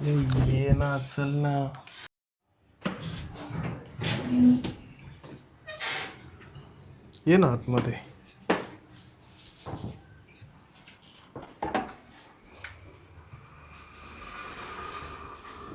ये ना, चल ना. ये ना आतमध्ये.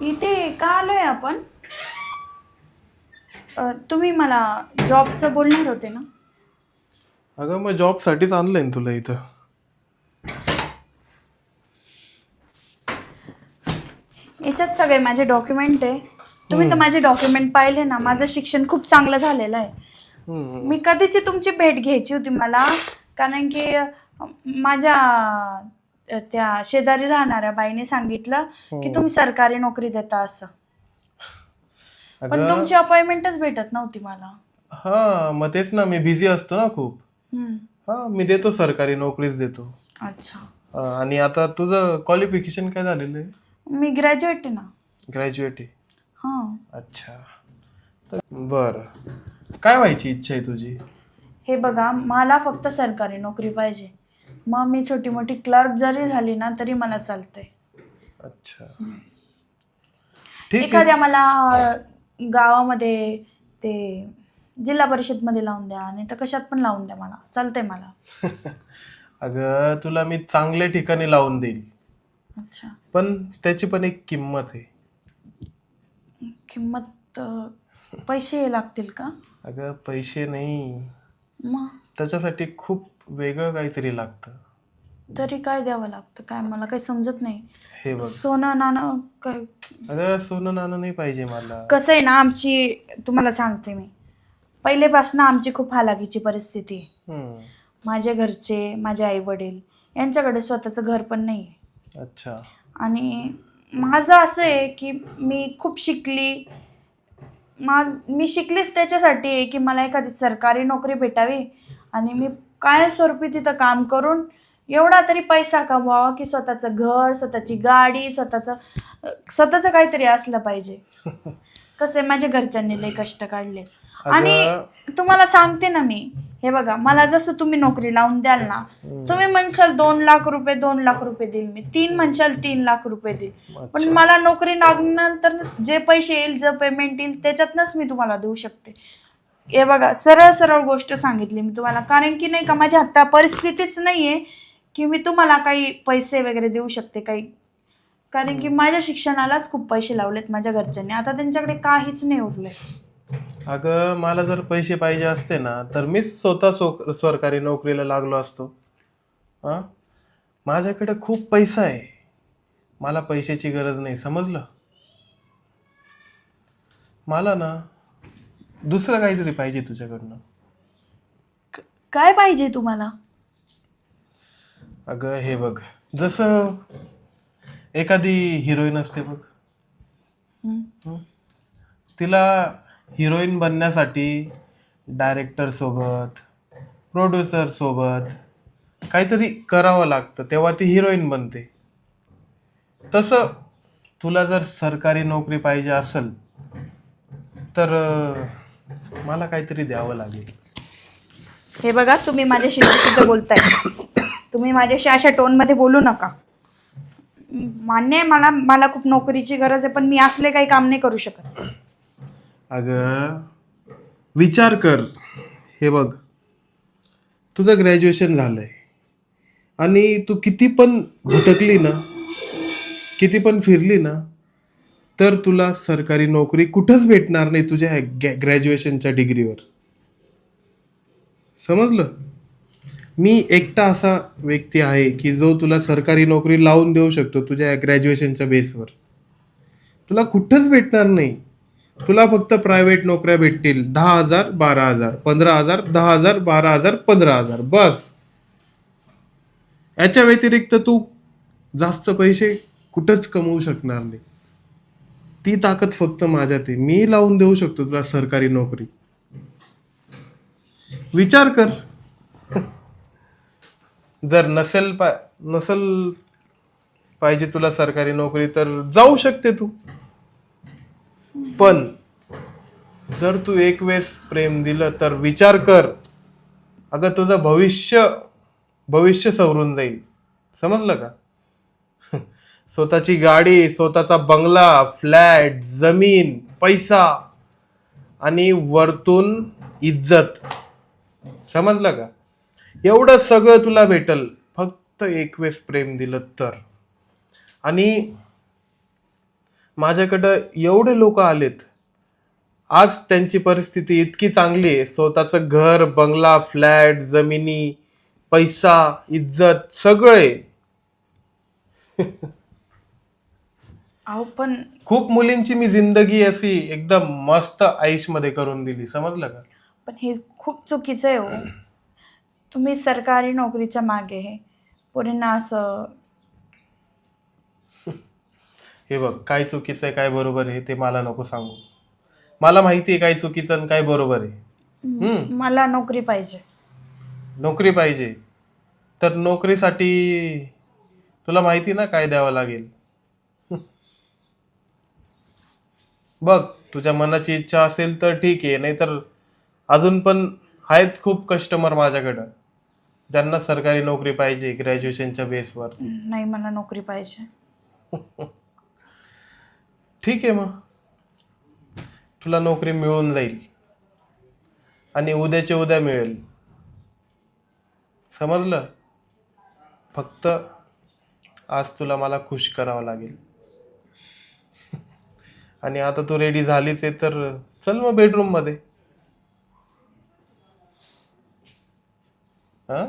इथे का आलोय आपण? तुम्ही मला जॉबचं बोलणार होते ना? अगं मग जॉब साठीच आणलंय ना तुला इथं. याच्यात सगळे माझे डॉक्युमेंट आहे. तुम्ही तर माझे डॉक्युमेंट पाहिले ना. माझं शिक्षण खूप चांगलं झालेलं आहे. मी कधीची तुमची भेट घ्यायची होती मला, कारण की माझ्या त्या शेजारी राहणाऱ्या बाईने सांगितलं की तुम्ही सरकारी नोकरी देता असं. पण अगं तुमची अपॉइंटमेंटच भेटत नव्हती मला. हा, मग तेच ना, मी बिझी असतो ना खूप. हम्म. हा, मी देतो, सरकारी नोकरीच देतो. अच्छा. आणि आता तुझं क्वालिफिकेशन काय झालेलं आहे? मी ग्रॅज्युएट आहे ना. ग्रॅज्युएट आहे. हां. अच्छा. बर, काय व्हायची इच्छा आहे तुझी? हे बघा, मला फक्त सरकारी नोकरी पाहिजे. मग मी छोटी मोठी क्लर्क जरी झाली ना तरी मला चालतंय. अच्छा, ठीक आहे. एखाद्या मला गावामध्ये ते जिल्हा परिषद मध्ये लावून द्या, नाही तर कशात पण लावून द्या, मला चालतंय मला. अगं तुला मी चांगल्या ठिकाणी लावून देईल, अच्छा. पण त्याची पण एक किंमत आहे. किंमत पैसे लागतील का? अगं पैसे नाही, मग त्याच्यासाठी खूप वेगळं काहीतरी लागतं. तरी काय द्यावं लागतं? काय मला काही समजत नाही. हे बघ, सोनं नाणं काय? अगं सोनं नाणं नाही पाहिजे मला. कसं आहे ना, आमची तुम्हाला सांगते मी, पहिलेपासून आमची खूप हालाकीची परिस्थिती आहे. हम्म. माझे घरचे, माझे आई वडील यांच्याकडे स्वतःचं घर पण नाही आहे. अच्छा. आणि माझं असं आहे की मी खूप शिकली. मी शिकलीच त्याच्यासाठी आहे की मला एखादी सरकारी नोकरी भेटावी आणि मी कायमस्वरूपी तिथं काम करून एवढा तरी पैसा कमवावा की स्वतःचं घर, स्वतःची गाडी, स्वतःचं काहीतरी असलं पाहिजे. कसं आहे, माझ्या घरच्यांनी लई कष्ट काढले. आणि तुम्हाला सांगते ना मी, हे बघा, मला जसं तुम्ही नोकरी लावून द्याल ना, तुम्ही म्हणशाल 2 लाख रुपये 2 लाख रुपये देईल मी, 3 म्हणशाल 3 लाख रुपये देईल, पण मला नोकरी लागल्यानंतर जे पैसे येईल, जे पेमेंट येईल त्याच्यातनंच मी तुम्हाला देऊ शकते. हे बघा, सरळ सरळ गोष्ट सांगितली मी तुम्हाला, कारण की नाही का, माझ्या हातात परिस्थितीच नाहीये की मी तुम्हाला काही पैसे वगैरे देऊ शकते काही. कारण की माझ्या शिक्षणालाच खूप पैसे लावलेत माझ्या घरच्यांनी, आता त्यांच्याकडे काहीच नाही उरले. अगं मला जर पैसे पाहिजे असते ना तर मीच स्वतः सरकारी नोकरीला लागलो असतो. हा, माझ्याकडे खूप पैसा आहे, मला पैशाची गरज नाही, समजलं? मला ना दुसरं काहीतरी पाहिजे तुझ्याकडनं. काय पाहिजे तुम्हाला? अगं हे बघ, जसं एखादी हिरोईन असते बघ, तिला हिरोईन बनण्यासाठी डायरेक्टर सोबत, प्रोड्युसर सोबत काहीतरी करावं लागतं, तेव्हा ती हिरोईन बनते. तसं तुला जर सरकारी नोकरी पाहिजे असेल तर मला काहीतरी द्यावं लागेल. हे बघा, तुम्ही माझ्याशी चुकीचं बोलताय. तुम्ही माझ्याशी अशा टोनमध्ये बोलू नका. मान्य आहे, मला खूप नोकरीची गरज आहे, पण मी असले काही काम नाही करू शकत. अगं विचार कर, हे बघ, तुझं ग्रॅज्युएशन झालंय आणि तू किती पण भटकली ना, किती पण फिरली ना, तर तुला सरकारी नोकरी कुठंच भेटणार नाही तुझ्या ग्रॅज्युएशनच्या डिग्रीवर, समजलं? मी एकटा असा व्यक्ती आहे की जो तुला सरकारी नोकरी लावून देऊ शकतो तुझ्या ग्रॅज्युएशनच्या बेसवर. तुला कुठंच भेटणार नाही. तुला फक्त प्रायव्हेट नोकऱ्या भेटतील, 10,000 12,000 15,000 10,000 12,000 15,000, बस. याच्या व्यतिरिक्त तू जास्त पैसे कुठंच कमवू शकणार नाही. ती ताकद फक्त माझ्यात आहे, मी लावून देऊ शकतो तुला सरकारी नोकरी. विचार कर. जर नसेल पाहिजे तुला सरकारी नोकरी तर जाऊ शकते तू, पण जर तू एक वेळेस प्रेम दिलं तर विचार कर, अगं तुझं भविष्य सवरून जाईल, समजलं का? स्वतःची गाडी, स्वतःचा बंगला, फ्लॅट, जमीन, पैसा आणि वरतून इज्जत. समजलं का? एवढं सगळं तुला भेटल फक्त एक वेळेस प्रेम दिलं तर. आणि माझ्याकडं एवढे लोक आलेत, आज त्यांची परिस्थिती इतकी चांगली आहे, स्वतःचं घर, बंगला, फ्लॅट, जमिनी, पैसा, इज्जत सगळं आहे. अहो पण खूप मुलींची मी जिंदगी अशी एकदम मस्त आयुष मध्ये करून दिली. समजलं का? पण हे खूप चुकीचं आहे हो. तुम्ही सरकारी नोकरीच्या मागे आहे, पोरींना असं. हे बघ, काय चुकीचं आहे काय बरोबर आहे ते मला नको सांगू. मला माहिती आहे काय चुकीचं आणि काय बरोबर आहे. मला नोकरी पाहिजे. नोकरी पाहिजे तर नोकरीसाठी तुला माहिती ना काय द्यावं लागेल. बघ, तुझ्या मनाची इच्छा असेल तर ठीक आहे, नाहीतर अजून पण आहेत खूप कस्टमर माझ्याकडं ज्यांना सरकारी नोकरी पाहिजे ग्रॅज्युएशनच्या बेसवर. नाही, मला नोकरी पाहिजे. ठीक आहे, मग तुला नोकरी मिळून जाईल आणि उद्याच्या उद्या मिळेल. समजलं? फक्त आज तुला मला खुश करावं लागेल. आणि आता तू रेडी झालीच आहे तर चल मग बेडरूम मध्ये. हा,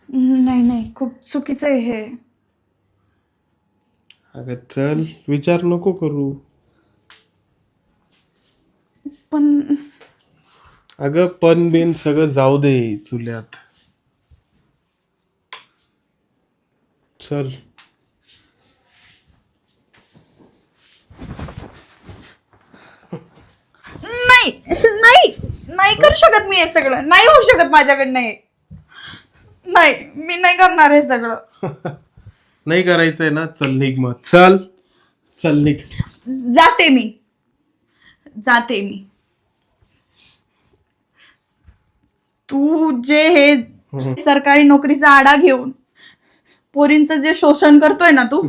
नाही नाही, खूप चुकीचं आहे हे. अगं चल, विचार नको करू. पण अगं पण बिन सगळं जाऊ दे चुल्यात. चल. नाही नाही नाही करू शकत मी हे सगळं. नाही होऊ शकत माझ्याकडनं हे. नाही, मी नाही करणार हे सगळं. नाही करायचंय ना, चल निघ मग. चल चल निघ. जाते मी. तू जे हे सरकारी नोकरीचा आडा घेऊन पोरींचं जे शोषण करतोय ना तू,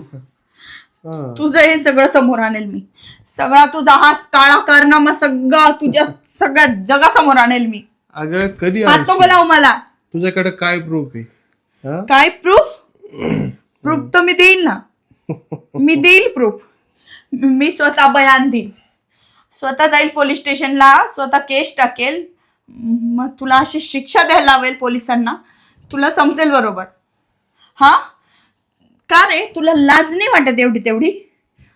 तुझं हे सगळं समोर आणेल मी. सगळा तुझा हात काळा कारनामा सगळा तुझ्या सगळ्या जगासमोर आणेल मी. अगं कधी हात नको लावू मला. तुझ्याकडे काय प्रूफ आहे? हा? काय प्रूफ? प्रूफ तर मी देईल ना. मी देईल प्रूफ. मी स्वतः बयान देईल, स्वतः जाईल पोलीस स्टेशनला, स्वतः केस टाकेल. मग तुला अशी शिक्षा द्यायला लावेल पोलिसांना, तुला समजेल बरोबर. हा, का रे, तुला लाज नाही वाटत एवढी तेवढी?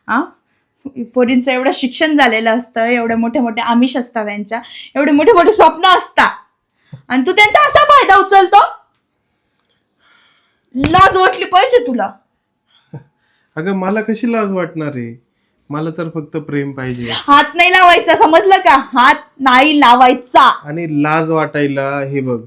हा, पोरींचं एवढं शिक्षण झालेलं असतं, एवढे मोठे मोठे आमिष असतात त्यांच्या, एवढे मोठे मोठे स्वप्न असतात, आणि तू त्यांचा असा फायदा उचलतो? लाज वाटली पाहिजे तुला. अगं मला कशी लाज वाटणार आहे? मला तर फक्त प्रेम पाहिजे. हात नाही लावायचा, समजलं का? हात नाही लावायचा. आणि लाज वाटायला, हे बघ,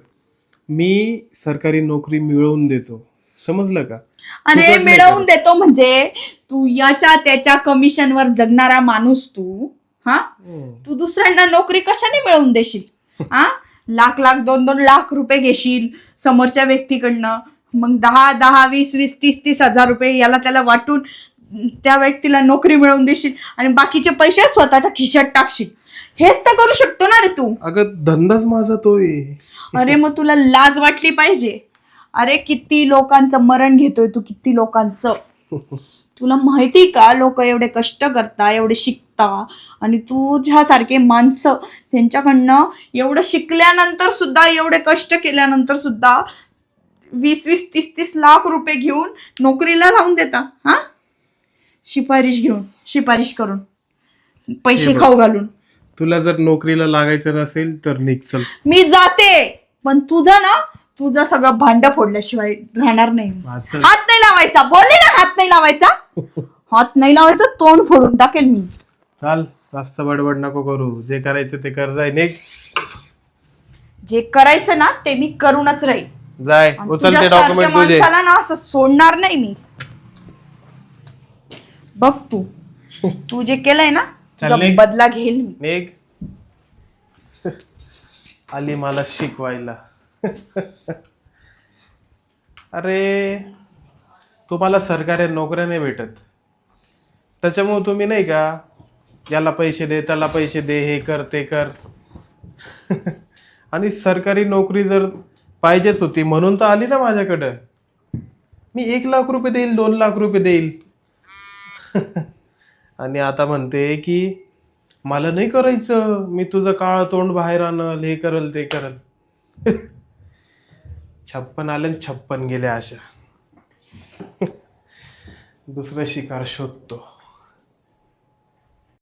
मी सरकारी नोकरी मिळवून देतो. समजलं का? अरे मिळवून देतो म्हणजे तू याच्या त्याच्या कमिशनवर जगणारा माणूस तू. हा, तू दुसऱ्यांना नोकरी कशाने मिळवून देशील? हा, लाख लाख 2-2 लाख रुपये घेशील समोरच्या व्यक्तीकडनं, मग 10-10, 20-20, 30-30 हजार रुपये याला त्याला वाटून त्या व्यक्तीला नोकरी मिळवून देशील आणि बाकीचे पैसे स्वतःच्या खिशात टाकशील. हेच तर करू शकतो ना रे तू. अगं धंदाच माझा तो आहे. अरे मग तुला लाज वाटली पाहिजे. अरे किती लोकांचं मरण घेतोय तू, किती लोकांचं. तुला माहिती का, लोक एवढे कष्ट करता, एवढे शिकता, आणि तुझ्यासारखे माणसं त्यांच्याकडनं एवढं शिकल्यानंतर सुद्धा, एवढे कष्ट केल्यानंतर सुद्धा 20-20, 30-30 लाख रुपये घेऊन नोकरीला लावून देता. हा, शिफारिश करून, पैसे खाऊ घालून. तुला जर नोकरीला लागायचं नसेल तर निघ, चल. मी जाते, पण तुझं सगळं भांड फोडल्याशिवाय राहणार नाही. हात नाही लावायचा, बोलले ना, हात नाही लावायचा. हात नाही लावायचा, तोंड फोडून टाकेल मी. चाल, जास्त बडबड नको करू. जे करायचं ते कर, जाय निघ. जे करायचं ना ते मी करूनच राहील. जाय, उचल ते डॉक्युमेंट तुझे. माणसाला ना असं सोडणार नाही मी. बघ तू जे केलंय ना, तुझा निघ. बदला घेईल मी. निघ. आली मला शिकवायला. अरे तुम्हाला सरकारी नोकऱ्या नाही भेटत, त्याच्यामुळे तुम्ही नाही का याला पैसे दे त्याला पैसे दे, हे कर ते कर. आणि सरकारी नोकरी जर पाहिजेच होती म्हणून तर आली ना माझ्याकडं. मी 1 लाख रुपये देईल, 2 लाख रुपये देईल. आणि आता म्हणते की मला नाही करायचं, मी तुझं काळं तोंड बाहेर आणल, हे करल ते करल. 56 आले आणि 56 गेले अशा. दुसरं शिकार शोधतो.